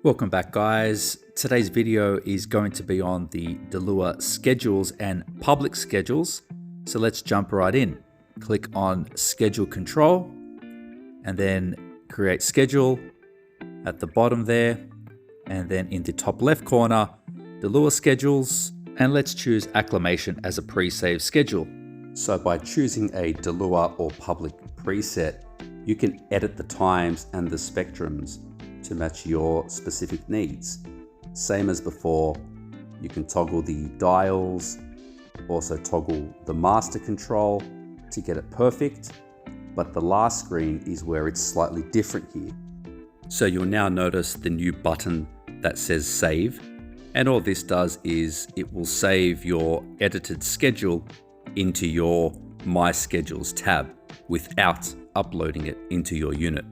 Welcome back, guys. Today's video is going to be on the Dalua schedules and public schedules. So let's jump right in. Click on schedule control and then create schedule at the bottom there. And then in the top left corner, Dalua schedules, and let's choose acclamation as a pre-save schedule. So by choosing a Dalua or public preset, you can edit the times and the spectrums to match your specific needs. Same as before, you can toggle the dials, also toggle the master control to get it perfect, but the last screen is where it's slightly different here. So you'll now notice the new button that says save, and all this does is it will save your edited schedule into your My Schedules tab without uploading it into your unit.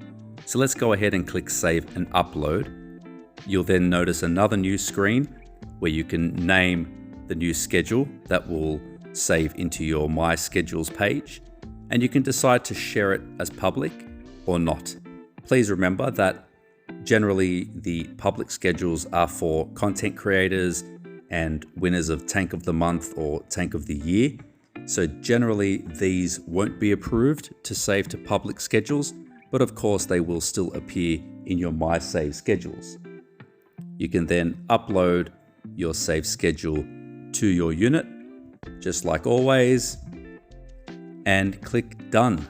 So let's go ahead and click save and upload. You'll then notice another new screen where you can name the new schedule that will save into your My Schedules page, and you can decide to share it as public or not. Please remember that generally the public schedules are for content creators and winners of Tank of the Month or Tank of the Year. So generally these won't be approved to save to public schedules, but of course they will still appear in your My Save schedules. You can then upload your save schedule to your unit, just like always, and click done.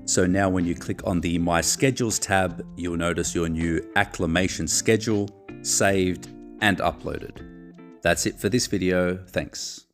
So now when you click on the My Schedules tab, you'll notice your new acclamation schedule saved and uploaded. That's it for this video. Thanks.